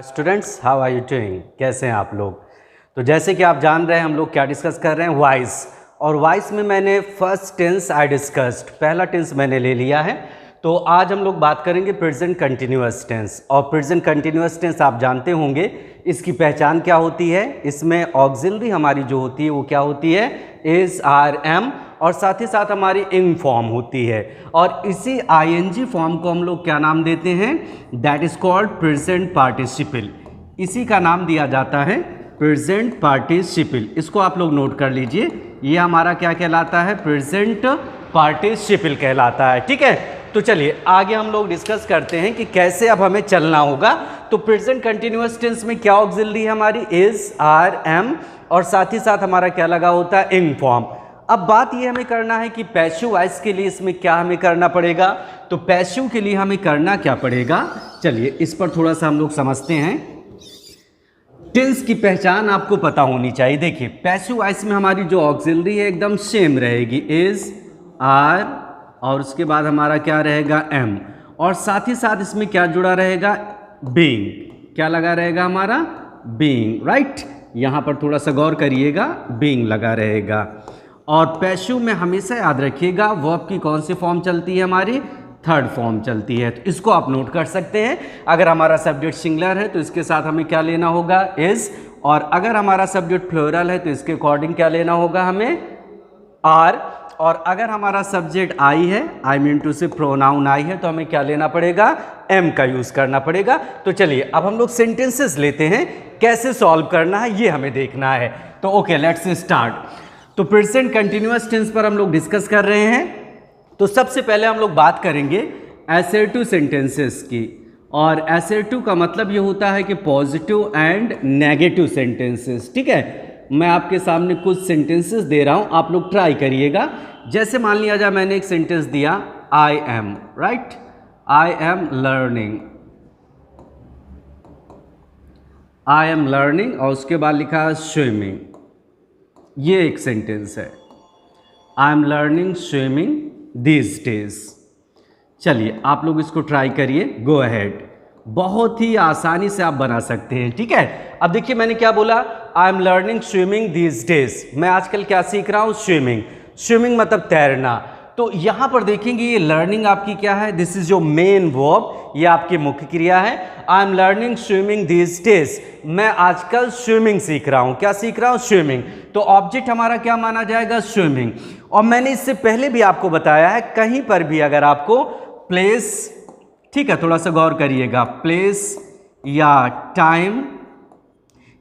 Students, how are you doing? कैसे हैं आप लोग? तो जैसे कि आप जान रहे हैं हम लोग क्या डिस्कस कर रहे हैं, वॉइस। और वॉइस में मैंने फर्स्ट टेंस आई डिस्कस्ड, पहला टेंस मैंने ले लिया है। तो आज हम लोग बात करेंगे प्रेजेंट कंटिन्यूअस टेंस। और प्रेजेंट कंटिन्यूअस टेंस आप जानते होंगे इसकी पहचान क्या होती है। इसमें ऑक्सिलरी हमारी जो होती है वो क्या होती है, इज, आर, एम, और साथ ही साथ हमारी इंग फॉर्म होती है। और इसी आईएनजी फॉर्म को हम लोग क्या नाम देते हैं, that is called present participle. इसी का नाम दिया जाता है प्रेजेंट पार्टिसिपल। इसको आप लोग नोट कर लीजिए, ये हमारा क्या कहलाता है, प्रेजेंट पार्टिसिपल कहलाता है। ठीक है, तो चलिए आगे हम लोग डिस्कस करते हैं कि कैसे अब हमें चलना होगा। तो प्रेजेंट कंटिन्यूअस टेंस में क्या ऑक्सिलरी है हमारी, इज, आर, एम, और साथ ही साथ हमारा क्या लगा होता है, इंग फॉर्म। अब बात ये हमें करना है कि पैसिव वॉइस के लिए इसमें क्या हमें करना पड़ेगा। तो पैसिव के लिए हमें करना क्या पड़ेगा, चलिए इस पर थोड़ा सा हम लोग समझते हैं। टेंस की पहचान आपको पता होनी चाहिए। देखिए पैसिव वॉइस में हमारी जो ऑक्सिलरी है एकदम सेम रहेगी, इज, आर, और उसके बाद हमारा क्या रहेगा, एम, और साथ ही साथ इसमें क्या जुड़ा रहेगा, बीइंग। क्या लगा रहेगा हमारा, बीइंग, राइट। यहाँ पर थोड़ा सा गौर करिएगा, बीइंग लगा रहेगा। और पैसिव में हमेशा याद रखिएगा वर्ब की कौन सी फॉर्म चलती है, हमारी थर्ड फॉर्म चलती है। तो इसको आप नोट कर सकते हैं। अगर हमारा सब्जेक्ट सिंगुलर है तो इसके साथ हमें क्या लेना होगा, इज, और अगर हमारा सब्जेक्ट प्लूरल है तो इसके अकॉर्डिंग क्या लेना होगा हमें, आर, और अगर हमारा सब्जेक्ट आई है, आई मीन टू से प्रोनाउन आई है, तो हमें क्या लेना पड़ेगा, एम का यूज करना पड़ेगा। तो चलिए अब हम लोग सेंटेंसेस लेते हैं, कैसे सॉल्व करना है ये हमें देखना है। तो ओके, लेट्स स्टार्ट। तो प्रेजेंट कंटिन्यूअस टेंस पर हम लोग डिस्कस कर रहे हैं। तो सबसे पहले हम लोग बात करेंगे एसर्टिव सेंटेंसेस की। और एसर्टिव का मतलब ये होता है कि पॉजिटिव एंड नेगेटिव सेंटेंसेस। ठीक है, मैं आपके सामने कुछ सेंटेंसेस दे रहा हूं, आप लोग ट्राई करिएगा। जैसे मान लिया जाए मैंने एक सेंटेंस दिया, I am, right, I am learning, I am learning, और उसके बाद लिखा स्विमिंग। ये एक सेंटेंस है, I am learning swimming these days. चलिए आप लोग इसको ट्राई करिए, गो अहेड। बहुत ही आसानी से आप बना सकते हैं। ठीक है, अब देखिए मैंने क्या बोला, I am learning swimming these days. मैं आजकल क्या सीख रहा हूँ, स्विमिंग। स्विमिंग मतलब तैरना। तो यहां पर देखेंगे ये लर्निंग आपकी क्या है, this is your main verb, ये आपकी मुख्य क्रिया है। I am learning swimming these days, मैं आजकल स्विमिंग सीख रहा हूं। क्या सीख रहा हूं, स्विमिंग। तो ऑब्जेक्ट हमारा क्या माना जाएगा, स्विमिंग। और मैंने इससे पहले भी आपको बताया है, कहीं पर भी अगर आपको प्लेस, ठीक है थोड़ा सा गौर करिएगा, प्लेस या टाइम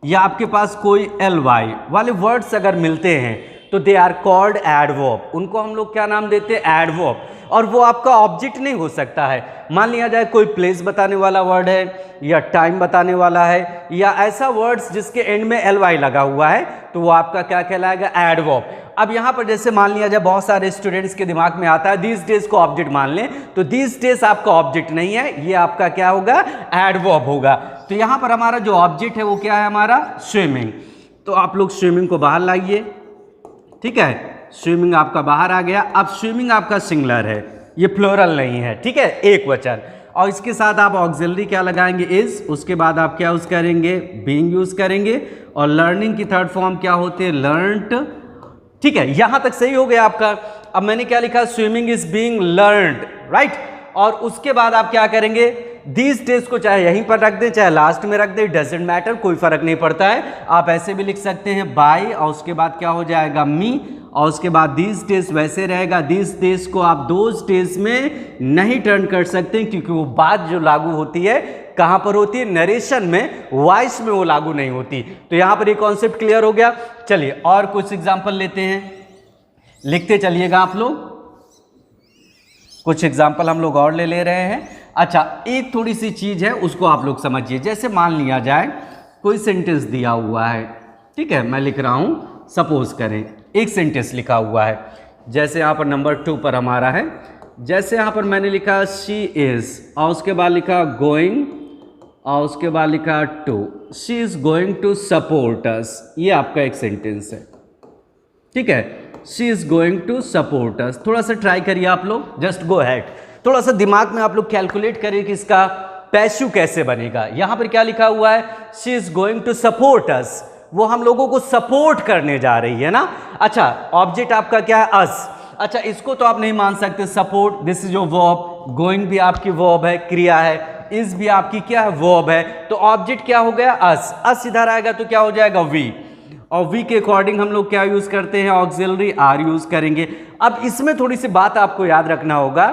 या आपके पास कोई ly वाले वर्ड्स अगर मिलते हैं तो दे आर कॉल्ड एडवर्ब। उनको हम लोग क्या नाम देते हैं, एडवर्ब। और वो आपका ऑब्जेक्ट नहीं हो सकता है। मान लिया जाए कोई प्लेस बताने वाला वर्ड है, या टाइम बताने वाला है, या ऐसा वर्ड्स जिसके एंड में ly लगा हुआ है, तो वो आपका क्या कहलाएगा, एडवर्ब। अब यहाँ पर जैसे मान लिया जाए बहुत सारे स्टूडेंट्स के दिमाग में आता है दीज डेज को ऑब्जेक्ट मान लें, तो दीज डेज आपका ऑब्जेक्ट नहीं है, ये आपका क्या होगा, एडवर्ब होगा। तो यहाँ पर हमारा जो ऑब्जेक्ट है वो क्या है, हमारा स्विमिंग। तो आप लोग स्विमिंग को बाहर लाइए। ठीक है, स्विमिंग आपका बाहर आ गया। अब स्विमिंग आपका सिंगुलर है, ये प्लूरल नहीं है। ठीक है, एक वचन। और इसके साथ आप ऑक्सिलरी क्या लगाएंगे, इज, उसके बाद आप क्या यूज करेंगे, बीइंग यूज करेंगे। और लर्निंग की थर्ड फॉर्म क्या होते हैं, लर्नड। ठीक है, यहां तक सही हो गया आपका। अब मैंने क्या लिखा, swimming is being learned, right. और उसके बाद आप क्या करेंगे, दीज डेज को चाहे यहीं पर रख दें चाहे लास्ट में रख दें, डजेंट मैटर, कोई फर्क नहीं पड़ता है। आप ऐसे भी लिख सकते हैं बाय, और उसके बाद क्या हो जाएगा, मी, और उसके बाद दीज डेज वैसे रहेगा। दीज डेज को आप दोज डेज में नहीं टर्न कर सकते, क्योंकि वो बात जो लागू होती है कहां पर होती है, नरेशन में, वॉइस में वो लागू नहीं होती। तो यहां पर ये कॉन्सेप्ट क्लियर हो गया। चलिए और कुछ एग्जाम्पल लेते हैं, लिखते चलिएगा आप लोग। कुछ एग्जाम्पल हम लोग और ले रहे हैं। अच्छा, एक थोड़ी सी चीज है उसको आप लोग समझिए। जैसे मान लिया जाए कोई सेंटेंस दिया हुआ है, ठीक है, मैं लिख रहा हूं, सपोज करें एक सेंटेंस लिखा हुआ है। जैसे यहां पर नंबर 2 पर हमारा है, जैसे यहां पर मैंने लिखा शी इज, और उसके बाद लिखा गोइंग, और उसके बाद लिखा to, she is going to support us. ये आपका एक सेंटेंस है। ठीक है, she is going to support us. थोड़ा सा ट्राई करिए आप लोग, जस्ट गो अहेड। थोड़ा सा दिमाग में आप लोग कैलकुलेट करिए कि इसका पैसिव कैसे बनेगा? यहां पर क्या लिखा हुआ है? She is going to support us, वो हम लोगों को सपोर्ट करने जा रही है ना। अच्छा, ऑब्जेक्ट आपका क्या है? अस। अच्छा, इसको तो आप नहीं मान सकते support, this is your verb, going भी आपकी वर्ब है, क्रिया है, इज भी आपकी क्या है? वर्ब है। तो ऑब्जेक्ट क्या हो गया? अस। अस इधर आएगा तो क्या हो जाएगा? वी, और वी के अकॉर्डिंग हम लोग क्या यूज करते हैं? ऑक्सिलरी आर यूज करेंगे। अब इसमें थोड़ी सी बात आपको याद रखना होगा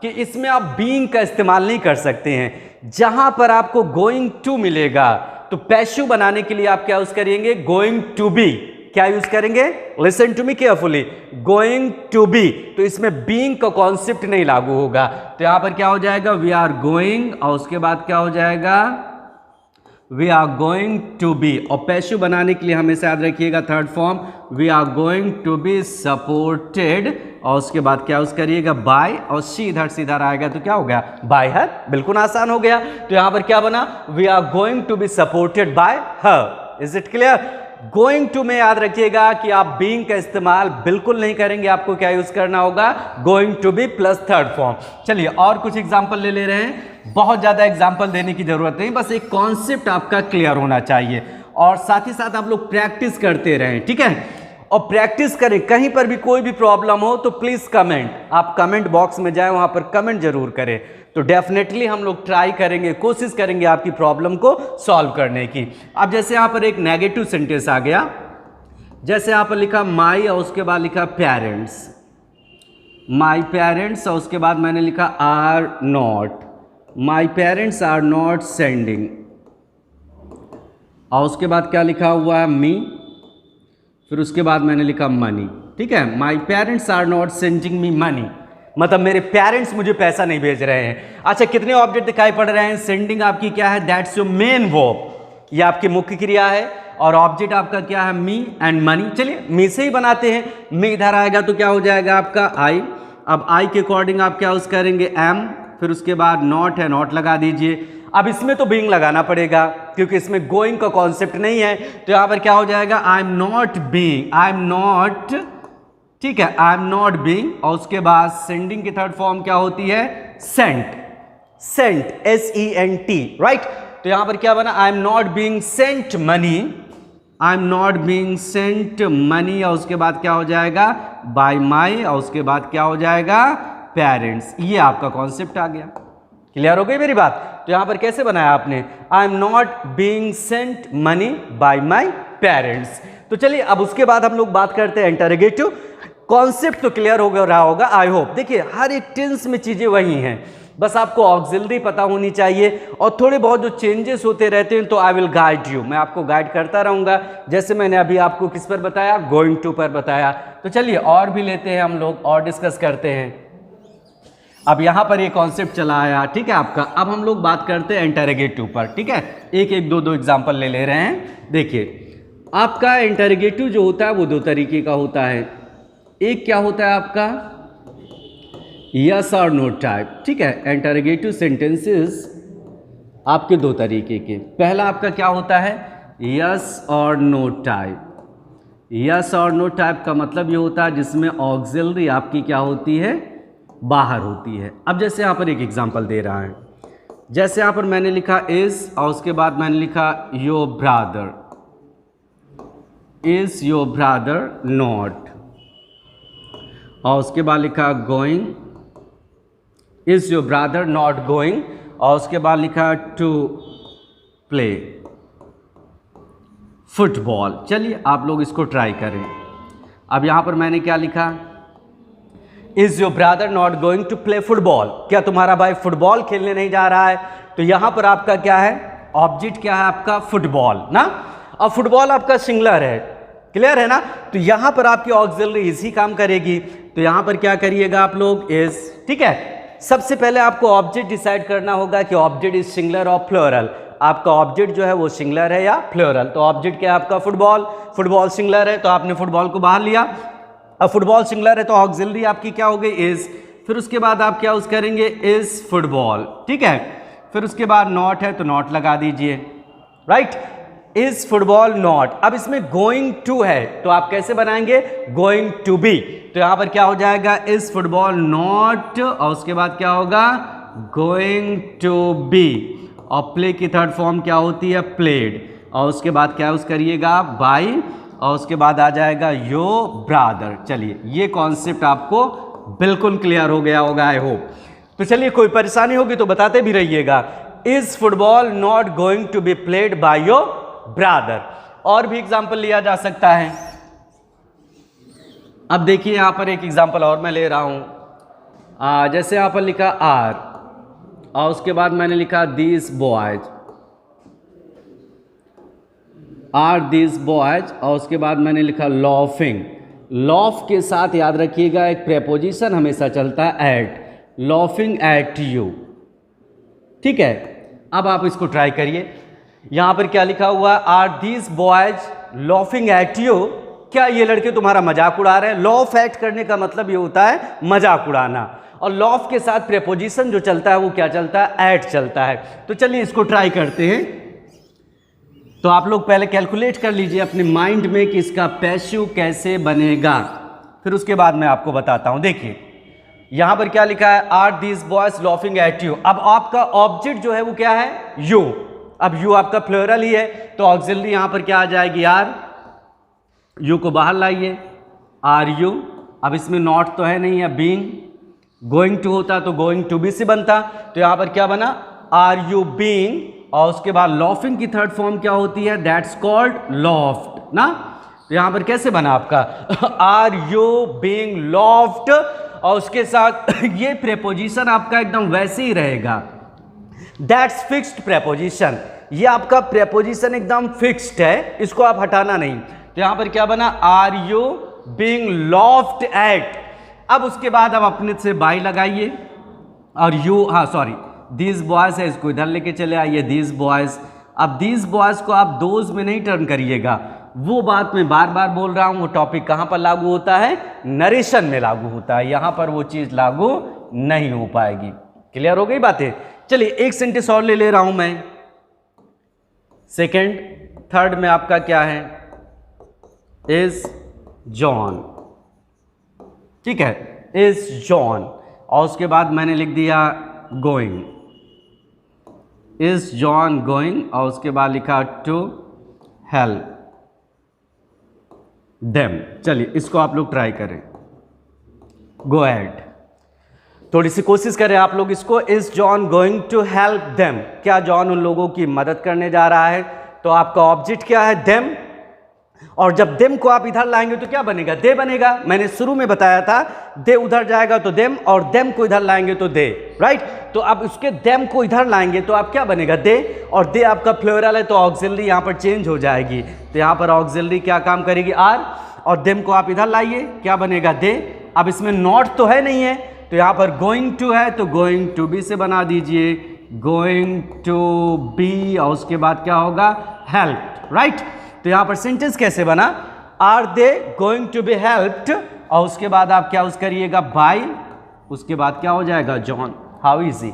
कि इसमें आप बीइंग का इस्तेमाल नहीं कर सकते हैं। जहां पर आपको गोइंग टू मिलेगा तो पैसिव बनाने के लिए आप क्या यूज करेंगे? Going to be. क्या यूज करेंगे? Listen to me carefully, going to be. तो इसमें बीइंग का कॉन्सेप्ट नहीं लागू होगा। तो यहां पर क्या हो जाएगा? वी आर गोइंग, और उसके बाद क्या हो जाएगा? We are going to be. और पैसिव बनाने के लिए हमेशा याद रखिएगा third form, we are going to be supported, और उसके बाद क्या यूज करिएगा? बाय, और सी इधर से इधर आएगा तो क्या हो गया? By her. बिल्कुल आसान हो गया। तो यहां पर क्या बना? We are going to be supported by her. Is it clear? Going to में याद रखिएगा कि आप बीइंग का इस्तेमाल बिल्कुल नहीं करेंगे। आपको क्या यूज करना होगा? Going to be plus third form. चलिए और कुछ एग्जांपल ले रहे हैं। बहुत ज्यादा एग्जांपल देने की जरूरत नहीं, बस एक कॉन्सेप्ट आपका क्लियर होना चाहिए, और साथ ही साथ आप लोग प्रैक्टिस करते रहें, ठीक है? और प्रैक्टिस करें। कहीं पर भी कोई भी प्रॉब्लम हो तो प्लीज कमेंट, आप कमेंट बॉक्स में जाएं, वहां पर कमेंट जरूर करें। तो डेफिनेटली हम लोग ट्राई करेंगे, कोशिश करेंगे आपकी प्रॉब्लम को सॉल्व करने की। अब जैसे यहाँ पर एक नेगेटिव सेंटेंस आ गया, जैसे यहाँ पर लिखा माई और उसके बाद लिखा पेरेंट्स, माई पेरेंट्स, और उसके बाद मैंने लिखा are not, my parents are not sending, और उसके बाद क्या लिखा हुआ है? मी, फिर उसके बाद मैंने लिखा मनी, ठीक है? My parents are not sending me money, मतलब मेरे पेरेंट्स मुझे पैसा नहीं भेज रहे हैं। अच्छा, कितने ऑब्जेक्ट दिखाई पड़ रहे हैं? सेंडिंग आपकी क्या है? दैट्स योर मेन वर्ब, ये आपकी मुख्य क्रिया है, और ऑब्जेक्ट आपका क्या है? Me and money. चलिए मी से ही बनाते हैं। मी इधर आएगा तो क्या हो जाएगा आपका? आई। अब आई के अकॉर्डिंग आप क्या यूज करेंगे? एम, फिर उसके बाद नॉट है, नॉट लगा दीजिए। अब इसमें तो बीइंग लगाना पड़ेगा क्योंकि इसमें गोइंग का कॉन्सेप्ट नहीं है। तो यहां पर क्या हो जाएगा? आई am not being, I am not, ठीक है, आई एम नॉट बीइंग, और उसके बाद सेंडिंग की थर्ड फॉर्म क्या होती है? Sent, sent, SENT, right? तो यहां पर क्या बना? I am not being sent money, I am not being sent money, और उसके बाद क्या हो जाएगा? बाय माई, और उसके बाद क्या हो जाएगा? पेरेंट्स। ये आपका कॉन्सेप्ट आ गया। क्लियर हो गई मेरी बात? तो यहां पर कैसे बनाया आपने? आई am not being sent money by my parents. तो चलिए अब उसके बाद हम लोग बात करते हैं इंटरोगेटिव। कॉन्सेप्ट तो क्लियर हो रहा होगा आई होप। देखिए हर एक टेंस में चीजें वही हैं, बस आपको ऑक्सिलरी पता होनी चाहिए, और थोड़े बहुत जो चेंजेस होते रहते हैं तो आई विल गाइड यू, मैं आपको गाइड करता रहूंगा। जैसे मैंने अभी आपको किस पर बताया? गोइंग टू पर बताया। तो चलिए और भी लेते हैं हम लोग और डिस्कस करते हैं। अब यहाँ पर ये कॉन्सेप्ट चला आया, ठीक है आपका। अब हम लोग बात करते हैं इंटरोगेटिव पर, ठीक है? एक एक दो एग्जाम्पल ले रहे हैं। देखिए आपका इंटरोगेटिव जो होता है वो दो तरीके का होता है। एक क्या होता है आपका? यस और नो टाइप, ठीक है? इंटरोगेटिव सेंटेंसेस आपके दो तरीके के। पहला आपका क्या होता है? यस और नो टाइप। यस और नो टाइप का मतलब ये होता है जिसमें ऑक्सिलरी आपकी क्या होती है? बाहर होती है। अब जैसे यहाँ पर एक एग्जांपल दे रहा है, जैसे यहाँ पर मैंने लिखा इज, और उसके बाद मैंने लिखा your brother, is your brother not, और उसके बाद लिखा going, is your brother not going, और उसके बाद लिखा टू प्ले फुटबॉल। चलिए आप लोग इसको ट्राई करें। अब यहाँ पर मैंने क्या लिखा? Is your brother not going to play football, क्या तुम्हारा भाई फुटबॉल खेलने नहीं जा रहा है? तो यहां पर आपका क्या है? ऑब्जेक्ट क्या है आपका? फुटबॉल ना, और फुटबॉल आपका सिंगुलर है, क्लियर है ना? तो यहां पर आपकी ऑक्सिलरी इसी काम करेगी। तो यहां पर क्या करिएगा आप लोग? इज, ठीक है? सबसे पहले आपको ऑब्जेक्ट डिसाइड करना होगा कि ऑब्जेक्ट इज सिंगुलर और प्लूरल। आपका ऑब्जेक्ट जो है वो सिंगुलर है या प्लूरल? तो ऑब्जेक्ट क्या है आपका? फुटबॉल। फुटबॉल सिंगुलर है तो आपने फुटबॉल को बाहर लिया। अब फुटबॉल सिंगुलर है तो ऑक्सिलरी आपकी क्या हो गई? इज। फिर उसके बाद आप क्या यूज करेंगे? इज फुटबॉल, ठीक है? फिर उसके बाद नॉट है तो नॉट लगा दीजिए, राइट? Is football not. अब इसमें गोइंग टू है तो आप कैसे बनाएंगे? Going to be. तो यहां पर क्या हो जाएगा? इज फुटबॉल नॉट, और उसके बाद क्या होगा? गोइंग टू बी, और प्ले की थर्ड फॉर्म क्या होती है, प्लेड, और उसके बाद क्या यूज करिएगा, बाई, और उसके बाद आ जाएगा योर ब्रदर। चलिए ये कॉन्सेप्ट आपको बिल्कुल क्लियर हो गया होगा आई होप। तो चलिए कोई परेशानी होगी तो बताते भी रहिएगा। Is football not going to be played by your brother. और भी एग्जाम्पल लिया जा सकता है। अब देखिए यहां पर एक एग्जाम्पल और मैं ले रहा हूं, जैसे यहां पर लिखा आर, और उसके बाद मैंने लिखा these boys, are these boys, और उसके बाद मैंने लिखा लॉफिंग। लॉफ के साथ याद रखिएगा एक प्रेपोजिशन हमेशा चलता है एट, लॉफिंग एट यू। ठीक है, अब आप इसको ट्राई करिए। यहां पर क्या लिखा हुआ है, are these boys laughing at you, क्या ये लड़के तुम्हारा मजाक उड़ा रहे हैं। लॉफ एट करने का मतलब ये होता है मजाक उड़ाना, और लॉफ के साथ प्रेपोजिशन जो चलता है वो क्या चलता है, एट चलता है। तो चलिए इसको ट्राई करते हैं। तो आप लोग पहले कैलकुलेट कर लीजिए अपने माइंड में कि इसका पैसिव कैसे बनेगा, फिर उसके बाद मैं आपको बताता हूं। देखिए यहां पर क्या लिखा है, are these boys laughing at you. अब आपका ऑब्जेक्ट जो है वो क्या है, यू। अब यू आपका प्लूरल ही है, तो ऑक्सिलरी यहां पर क्या आ जाएगी, आर। यू को बाहर लाइए, आर यू। अब इसमें नॉट तो है नहीं है, बीइंग। गोइंग टू होता तो गोइंग टू बी से बनता, तो यहां पर क्या बना, आर यू बीइंग, और उसके बाद लॉफिंग की थर्ड फॉर्म क्या होती है, दैट्स कॉल्ड लॉफ्ट ना। तो यहां पर कैसे बना आपका आर यू बीइंग लॉफ्ट, और उसके साथ ये प्रेपोजिशन आपका एकदम वैसे ही रहेगा, दैट्स फिक्स्ड प्रेपोजिशन। ये आपका प्रेपोजिशन एकदम फिक्स्ड है, इसको आप हटाना नहीं। तो यहां पर क्या बना, are you being laughed at. अब उसके बाद आप अपने से बाई लगाइए, और यू, हाँ सॉरी, दीज बॉयज है, इसको इधर लेके चले आइए, दीज बॉयज। अब दीज बॉयज को आप दोज में नहीं टर्न करिएगा, वो बात मैं बार बार बोल रहा हूं, वो टॉपिक कहां पर लागू होता है, नरेशन में लागू होता है, यहां पर वो चीज लागू नहीं हो पाएगी। क्लियर हो गई बातें। चलिए एक सेंटेंस और ले रहा हूं मैं, सेकेंड थर्ड में आपका क्या है, इज जॉन। ठीक है, इज जॉन, और उसके बाद मैंने लिख दिया गोइंग, इज जॉन गोइंग, और उसके बाद लिखा टू हेल्प देम। चलिए इसको आप लोग ट्राई करें, गो अहेड, थोड़ी सी कोशिश करें आप लोग इसको। Is John going to help them, क्या जॉन उन लोगों की मदद करने जा रहा है। तो आपका ऑब्जेक्ट क्या है, देम, और जब देम को आप इधर लाएंगे तो क्या बनेगा, दे बनेगा। मैंने शुरू में बताया था, दे उधर जाएगा तो देम, और देम को इधर लाएंगे तो दे, राइट। तो अब उसके देम को इधर लाएंगे तो आप क्या बनेगा, दे, और दे आपका प्लूरल है तो ऑक्सिलरी यहां पर चेंज हो जाएगी। तो यहां पर ऑक्सिलरी क्या काम करेगी, आर, और देम को आप इधर लाइए, क्या बनेगा, दे। अब इसमें नॉट तो है नहीं है, तो यहां पर गोइंग टू है तो गोइंग टू बी से बना दीजिए, गोइंग टू बी, और उसके बाद क्या होगा, हेल्प, राइट। तो यहां पर सेंटेंस कैसे बना, are they going to be helped, और उसके बाद आप क्या यूज करिएगा, बाय, उसके बाद क्या हो जाएगा, जॉन। How easy.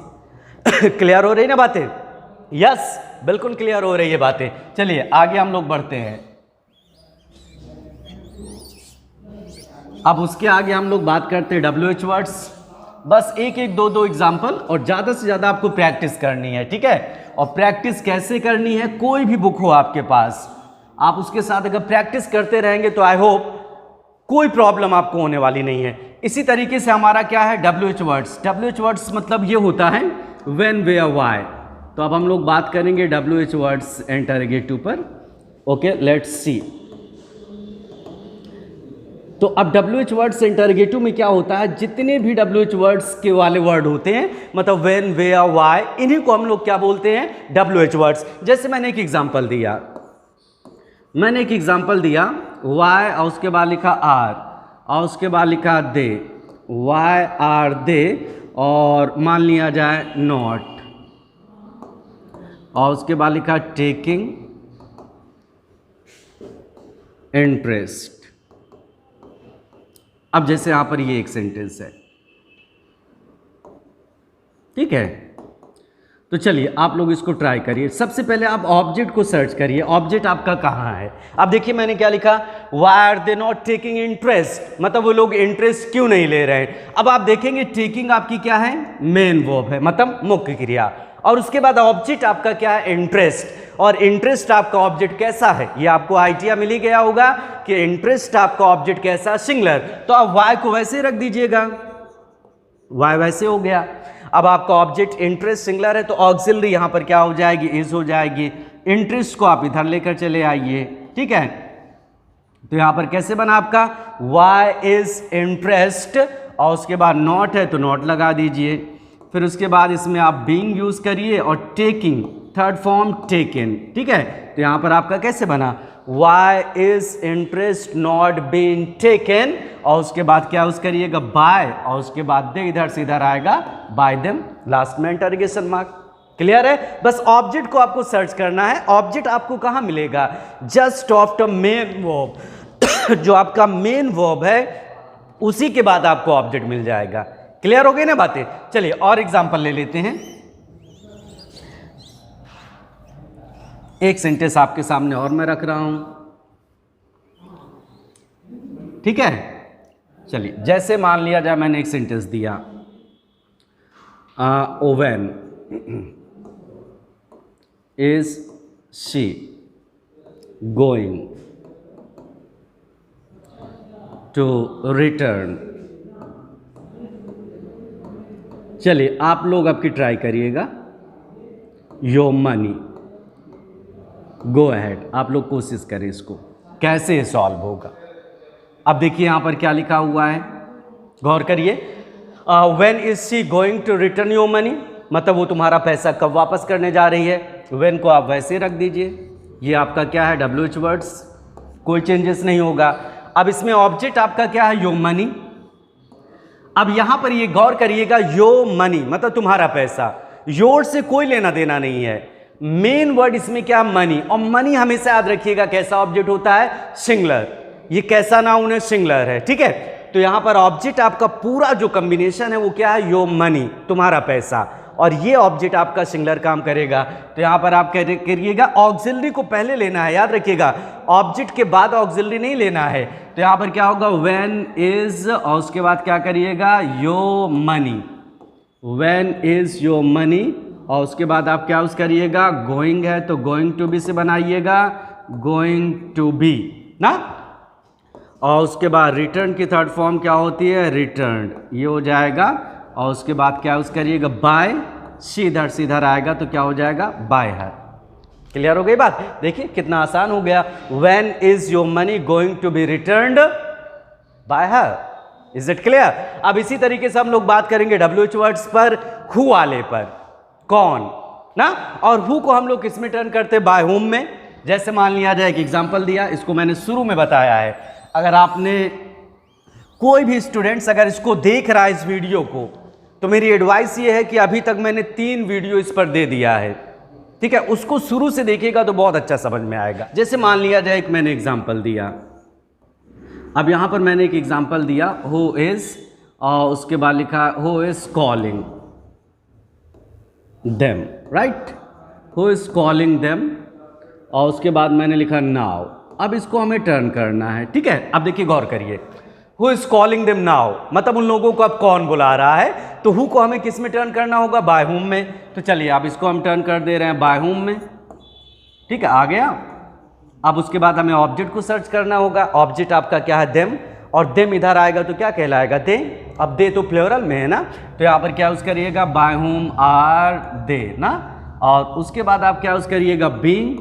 क्लियर हो रही ना बातें, यस बिल्कुल क्लियर हो रही है बातें। चलिए आगे हम लोग बढ़ते हैं। अब उसके आगे हम लोग बात करते हैं WH वर्ड्स। बस एक एक दो दो एग्जाम्पल, और ज़्यादा से ज़्यादा आपको प्रैक्टिस करनी है, ठीक है। और प्रैक्टिस कैसे करनी है, कोई भी बुक हो आपके पास, आप उसके साथ अगर प्रैक्टिस करते रहेंगे तो आई होप कोई प्रॉब्लम आपको होने वाली नहीं है। इसी तरीके से हमारा क्या है, WH वर्ड्स। WH वर्ड्स मतलब ये होता है व्हेन, वेयर, व्हाई। तो अब हम लोग बात करेंगे WH वर्ड्स इंटरोगेटिव पर। Okay, let's see. तो अब WH वर्ड्स इंटरोगेटिव में क्या होता है, जितने भी WH वर्ड्स के वाले वर्ड होते हैं, मतलब व्हेन, वेयर, व्हाई, इन्हीं को हम लोग क्या बोलते हैं, WH वर्ड्स। जैसे मैंने एक एग्जांपल दिया, वाई, और उसके बाद लिखा आर, और उसके बाद लिखा दे, वाई आर दे, और मान लिया जाए नॉट, और उसके बाद लिखा टेकिंग इंटरेस्ट। अब जैसे यहां पर ये एक सेंटेंस है, ठीक है। तो चलिए आप लोग इसको ट्राई करिए। सबसे पहले आप ऑब्जेक्ट को सर्च करिए, ऑब्जेक्ट आपका कहाँ है। अब देखिए मैंने क्या लिखा, why are they not taking interest, मतलब वो लोग इंटरेस्ट क्यों नहीं ले रहे हैं। अब आप देखेंगे टेकिंग आपकी क्या है, मेन वर्ब है, मतलब मुख्य क्रिया, और उसके बाद ऑब्जेक्ट आपका क्या है, इंटरेस्ट, और इंटरेस्ट आपका ऑब्जेक्ट कैसा है, ये आपको आइडिया मिल ही गया होगा कि इंटरेस्ट आपका ऑब्जेक्ट कैसा, सिंगुलर। तो अब वाई को वैसे रख दीजिएगा, वाई वैसे हो गया। अब आपका ऑब्जेक्ट इंटरेस्ट सिंगुलर है तो ऑक्सिलरी यहां पर क्या हो जाएगी, इज हो जाएगी। इंटरेस्ट को आप इधर लेकर चले आइए, ठीक है। तो यहां पर कैसे बना आपका, वाई इज इंटरेस्ट, और उसके बाद नॉट है तो नॉट लगा दीजिए। फिर उसके बाद इसमें आप बीइंग यूज करिए और टेकिंग, थर्ड फॉर्म टेकन, ठीक है। तो यहां पर आपका कैसे बना, why is interest not being taken, और उसके बाद क्या यूज करिएगा, बाय, और उसके बाद दे इधर से इधर आएगा, बाय देम, लास्ट में इंटरोगेशन मार्क। क्लियर है। बस ऑब्जेक्ट को आपको सर्च करना है। ऑब्जेक्ट आपको कहां मिलेगा, जस्ट आफ्टर मेन वर्ब जो आपका मेन वर्ब है उसी के बाद आपको ऑब्जेक्ट मिल जाएगा। क्लियर हो गई ना बातें। चलिए और एग्जांपल ले लेते हैं। एक सेंटेंस आपके सामने और मैं रख रहा हूं, ठीक है। चलिए जैसे मान लिया जाए मैंने एक सेंटेंस दिया, when is she going to return. चलिए आप लोग आपकी ट्राई करिएगा, योर मनी, गो अहेड, आप लोग कोशिश करें इसको कैसे सॉल्व होगा। अब देखिए यहां पर क्या लिखा हुआ है, गौर करिए। When is she going to return your money, मतलब वो तुम्हारा पैसा कब वापस करने जा रही है। व्हेन को आप वैसे रख दीजिए, ये आपका क्या है, WH वर्ड्स, कोई चेंजेस नहीं होगा। अब इसमें ऑब्जेक्ट आपका क्या है, योर मनी। अब यहां पर ये गौर करिएगा, योर मनी मतलब तुम्हारा पैसा, योर से कोई लेना देना नहीं है। मेन वर्ड इसमें क्या, मनी, और मनी हमेशा याद रखिएगा कैसा ऑब्जेक्ट होता है, सिंगुलर। ये कैसा नाउन है, सिंगुलर है, ठीक है। तो यहां पर ऑब्जेक्ट आपका पूरा जो कॉम्बिनेशन है वो क्या है, योर मनी, तुम्हारा पैसा, और ये ऑब्जेक्ट आपका सिंगुलर काम करेगा। तो यहां पर आप करिएगा ऑक्सिलरी को पहले लेना है, याद रखिएगा ऑब्जेक्ट के बाद ऑक्सिलरी नहीं लेना है। तो यहां पर क्या होगा, व्हेन इज, और उसके बाद क्या करिएगा, your money, when is your money, और उसके बाद आप क्या यूज करिएगा, गोइंग है तो गोइंग टू बी से बनाइएगा, गोइंग टू बी ना, और उसके बाद रिटर्न की थर्ड फॉर्म क्या होती है, रिटर्न, ये हो जाएगा। और उसके बाद क्या यूज करिएगा, बाय, सीधर सीधर आएगा तो क्या हो जाएगा, बाय हर। क्लियर हो गई बात। देखिए कितना आसान हो गया, when is your money going to be returned by her. Is it clear. अब इसी तरीके से हम लोग बात करेंगे WH वर्ड्स पर, हु वाले पर, कौन ना, और हु को हम लोग किस में टर्न करते हैं, बाय हुम में। जैसे मान लिया जाए, एक एग्जांपल दिया, इसको मैंने शुरू में बताया है। अगर आपने कोई भी स्टूडेंट्स अगर इसको देख रहा है इस वीडियो को, तो मेरी एडवाइस ये है कि अभी तक मैंने 3 वीडियो इस पर दे दिया है, ठीक है, उसको शुरू से देखिएगा तो बहुत अच्छा समझ में आएगा। जैसे मान लिया जाए एक मैंने एग्जांपल दिया, अब यहां पर मैंने एक एग्जांपल दिया, हु इज, और उसके बाद लिखा who is calling them, right, who is calling them, और उसके बाद मैंने लिखा नाउ। अब इसको हमें टर्न करना है, ठीक है। अब देखिए गौर करिए, who is calling them now मतलब उन लोगों को अब कौन बुला रहा है, तो हु को हमें किस में टर्न करना होगा, बाय हुम में। तो चलिए अब इसको हम टर्न कर दे रहे हैं बाय हुम में, ठीक है, आ गया। अब उसके बाद हमें ऑब्जेक्ट को सर्च करना होगा, ऑब्जेक्ट आपका क्या है, देम, और देम इधर आएगा तो क्या कहलाएगा, दे। अब दे तो प्लूरल में है ना, तो यहाँ पर क्या यूज करिएगा, बाय हुम आर दे ना, और उसके बाद आप क्या यूज करिएगा, बीइंग,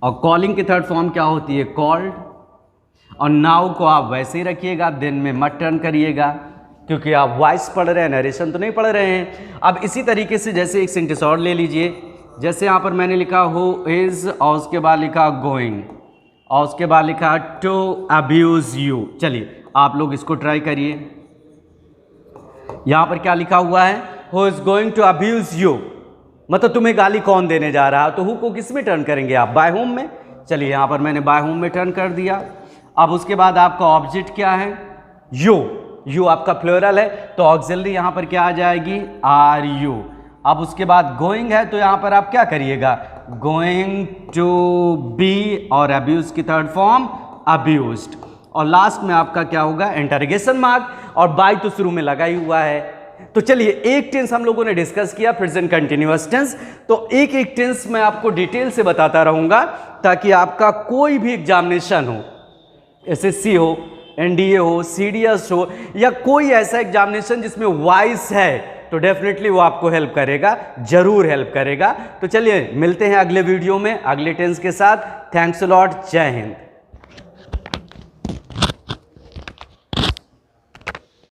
और कॉलिंग की थर्ड फॉर्म क्या होती है, कॉल्ड, और नाउ को आप वैसे ही रखिएगा, देन में मत टर्न करिएगा क्योंकि आप वॉइस पढ़ रहे हैं, नरेशन तो नहीं पढ़ रहे हैं। अब इसी तरीके से जैसे एक सेंटेंस और ले लीजिए, जैसे यहाँ पर मैंने लिखा हु इज, और उसके बाद लिखा गोइंग, और उसके बाद लिखा टू अब्यूज यू। चलिए आप लोग इसको ट्राई करिए। यहाँ पर क्या लिखा हुआ है, who is going to abuse you मतलब तुम्हें गाली कौन देने जा रहा है, तो हु को किस में टर्न करेंगे आप, बाय हुम में। चलिए यहाँ पर मैंने बाय हुम में टर्न कर दिया। अब उसके बाद आपका ऑब्जेक्ट क्या है, यू, यू आपका प्लूरल है तो ऑक्सिलरी यहाँ पर क्या आ जाएगी, आर यू, अब उसके बाद गोइंग है तो यहाँ पर आप क्या करिएगा, गोइंग टू बी, और अब्यूज की थर्ड फॉर्म अब्यूज्ड, और लास्ट में आपका क्या होगा, इंटरोगेशन मार्क, और बाय तो शुरू में लगा ही हुआ है। तो चलिए एक टेंस हम लोगों ने डिस्कस किया, प्रेजेंट कंटिन्यूअस टेंस। तो एक एक टेंस मैं आपको डिटेल से बताता रहूंगा ताकि आपका कोई भी एग्जामिनेशन हो, एसएससी हो, एनडीए हो, सीडीएस हो, या कोई ऐसा एग्जामिनेशन जिसमें वॉइस है, तो डेफिनेटली वो आपको हेल्प करेगा, जरूर हेल्प करेगा। तो चलिए मिलते हैं अगले वीडियो में अगले टेंस के साथ। थैंक्स अ लॉट, जय हिंद।